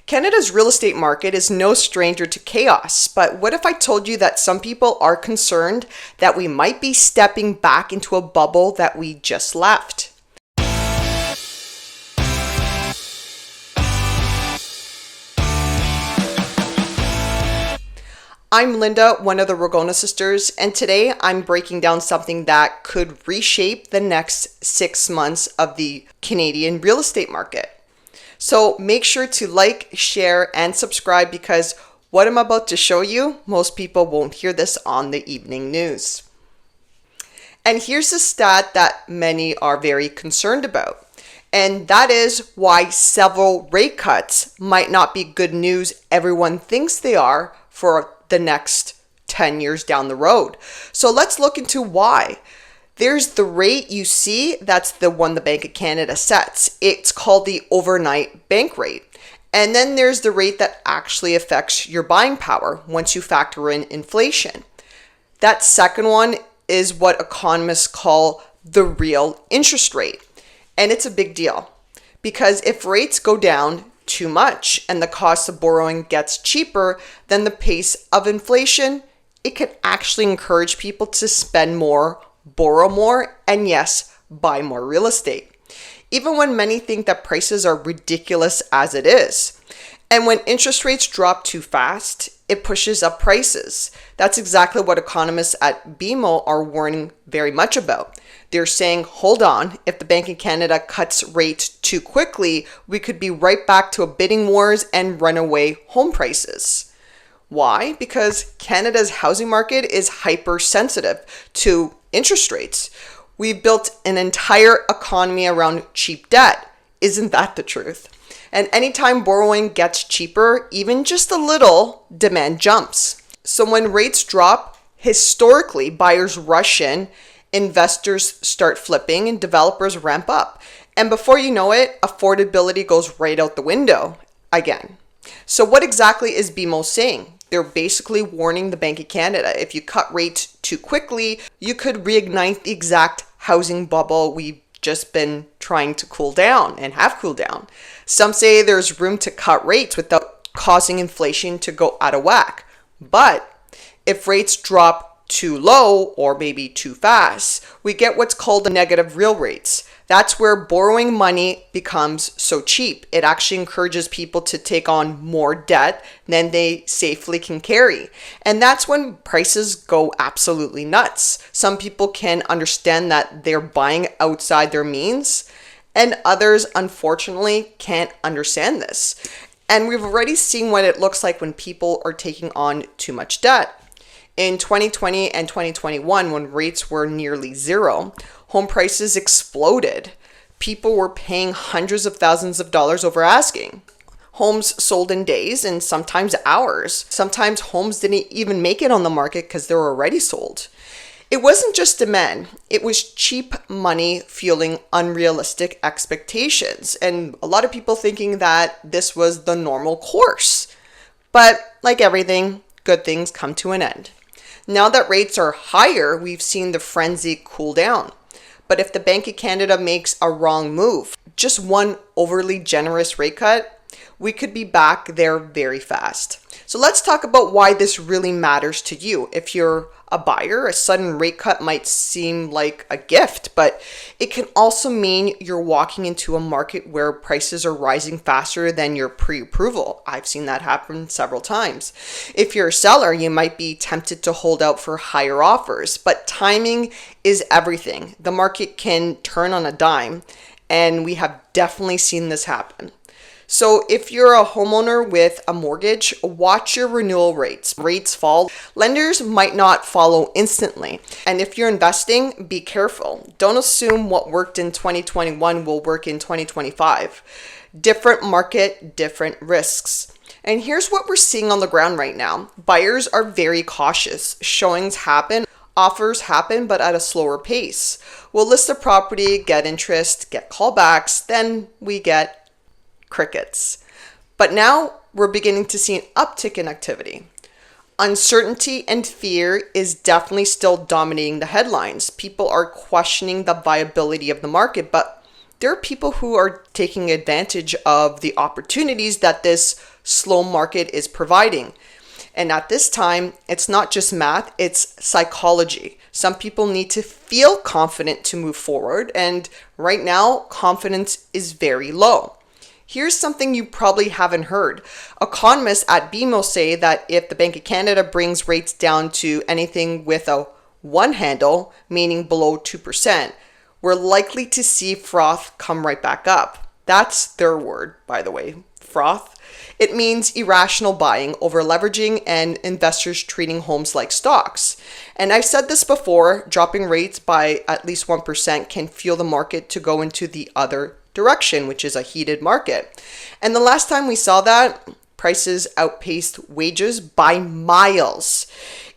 Canada's real estate market is no stranger to chaos, but what if I told you that some people are concerned that we might be stepping back into a bubble that we just left? I'm Linda, one of the Ragona Sisters, and today I'm breaking down something that could reshape the next 6 months of the Canadian real estate market. So make sure to like, share, and subscribe because what I'm about to show you, most people won't hear this on the evening news. And here's a stat that many are very concerned about, and that is why several rate cuts might not be good news everyone thinks they are for the next 10 years down the road. So let's look into why. There's the rate you see, that's the one the Bank of Canada sets. It's called the overnight bank rate. And then there's the rate that actually affects your buying power once you factor in inflation. That second one is what economists call the real interest rate. And it's a big deal because if rates go down too much and the cost of borrowing gets cheaper than the pace of inflation, it can actually encourage people to spend more, borrow more, and yes, buy more real estate, even when many think that prices are ridiculous as it is. And when interest rates drop too fast, it pushes up prices. That's exactly what economists at BMO are warning very much about. They're saying, hold on, if the Bank of Canada cuts rates too quickly, we could be right back to a bidding wars and runaway home prices. Why? Because Canada's housing market is hypersensitive to interest rates. We've built an entire economy around cheap debt. Isn't that the truth? And anytime borrowing gets cheaper, even just a little, demand jumps. So when rates drop, historically, buyers rush in, investors start flipping, and developers ramp up. And before you know it, affordability goes right out the window again. So what exactly is BMO saying? They're basically warning the Bank of Canada, if you cut rates too quickly, you could reignite the exact housing bubble we've just been trying to cool down and have cooled down. Some say there's room to cut rates without causing inflation to go out of whack. But if rates drop too low or maybe too fast, we get what's called the negative real rates. That's where borrowing money becomes so cheap. It actually encourages people to take on more debt than they safely can carry. And that's when prices go absolutely nuts. Some people can understand that they're buying outside their means, and others, unfortunately, can't understand this. And we've already seen what it looks like when people are taking on too much debt. In 2020 and 2021, when rates were nearly zero, home prices exploded. People were paying hundreds of thousands of dollars over asking. Homes sold in days and sometimes hours. Sometimes homes didn't even make it on the market because they were already sold. It wasn't just demand, it was cheap money fueling unrealistic expectations. And a lot of people thinking that this was the normal course. But like everything, good things come to an end. Now that rates are higher, we've seen the frenzy cool down. But if the Bank of Canada makes a wrong move, just one overly generous rate cut, we could be back there very fast. So let's talk about why this really matters to you. If you're a buyer, a sudden rate cut might seem like a gift, but it can also mean you're walking into a market where prices are rising faster than your pre-approval. I've seen that happen several times. If you're a seller, you might be tempted to hold out for higher offers, but timing is everything. The market can turn on a dime, and we have definitely seen this happen. So if you're a homeowner with a mortgage, watch your renewal rates. Rates fall. Lenders might not follow instantly. And if you're investing, be careful. Don't assume what worked in 2021 will work in 2025. Different market, different risks. And here's what we're seeing on the ground right now. Buyers are very cautious. Showings happen. Offers happen, but at a slower pace. We'll list the property, get interest, get callbacks, then we get crickets. But now we're beginning to see an uptick in activity. Uncertainty and fear is definitely still dominating the headlines. People are questioning the viability of the market, but there are people who are taking advantage of the opportunities that this slow market is providing. And at this time, it's not just math, it's psychology. Some people need to feel confident to move forward, and right now, confidence is very low. Here's something you probably haven't heard. Economists at BMO say that if the Bank of Canada brings rates down to anything with a one handle, meaning below 2%, we're likely to see froth come right back up. That's their word, by the way, froth. It means irrational buying, over leveraging, and investors treating homes like stocks. And I've said this before, dropping rates by at least 1% can fuel the market to go into the other direction, which is a heated market. And the last time we saw that, prices outpaced wages by miles.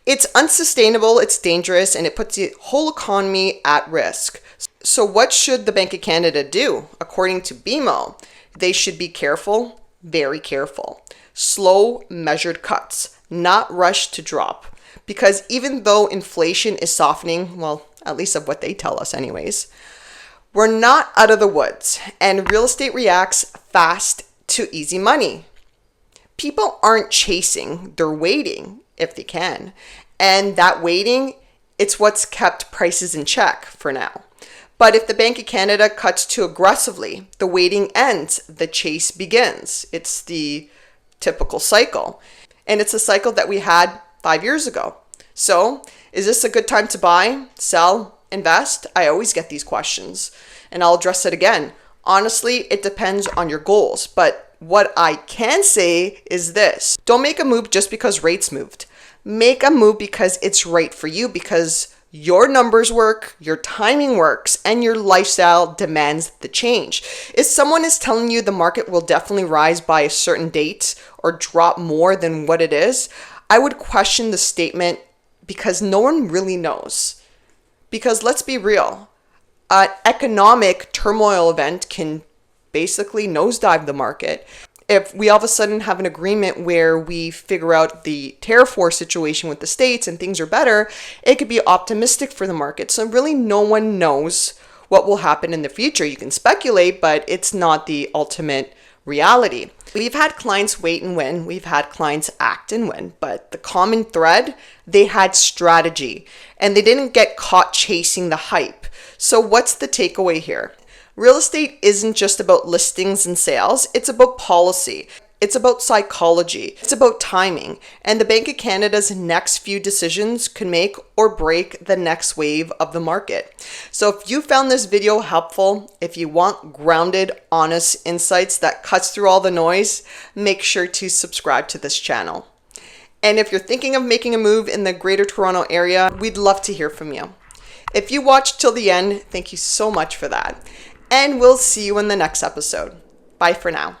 It's unsustainable, it's dangerous, and it puts the whole economy at risk. So what should the Bank of Canada do? According to BMO, they should be careful, very careful. Slow, measured cuts, not rush to drop. Because even though inflation is softening, well, at least of what they tell us anyways, we're not out of the woods, and real estate reacts fast to easy money. People aren't chasing, they're waiting if they can. And that waiting, it's what's kept prices in check for now. But if the Bank of Canada cuts too aggressively, the waiting ends, the chase begins. It's the typical cycle. And it's a cycle that we had 5 years ago. So, is this a good time to buy, sell, invest? I always get these questions, and I'll address it again. Honestly, it depends on your goals, but what I can say is this: don't make a move just because rates moved. Make a move because it's right for you, because your numbers work, your timing works, and your lifestyle demands the change. If someone is telling you the market will definitely rise by a certain date or drop more than what it is, I would question the statement, because no one really knows. Because let's be real, an economic turmoil event can basically nosedive the market. If we all of a sudden have an agreement where we figure out the tariff war situation with the states and things are better, it could be optimistic for the market. So really no one knows what will happen in the future. You can speculate, but it's not the ultimate reality. We've had clients wait and win. We've had clients act and win. But the common thread, they had strategy and they didn't get caught chasing the hype. So what's the takeaway here? Real estate isn't just about listings and sales. It's about policy. It's about psychology. It's about timing. And the Bank of Canada's next few decisions can make or break the next wave of the market. So if you found this video helpful, if you want grounded, honest insights that cuts through all the noise, make sure to subscribe to this channel. And if you're thinking of making a move in the Greater Toronto area, we'd love to hear from you. If you watched till the end, thank you so much for that. And we'll see you in the next episode. Bye for now.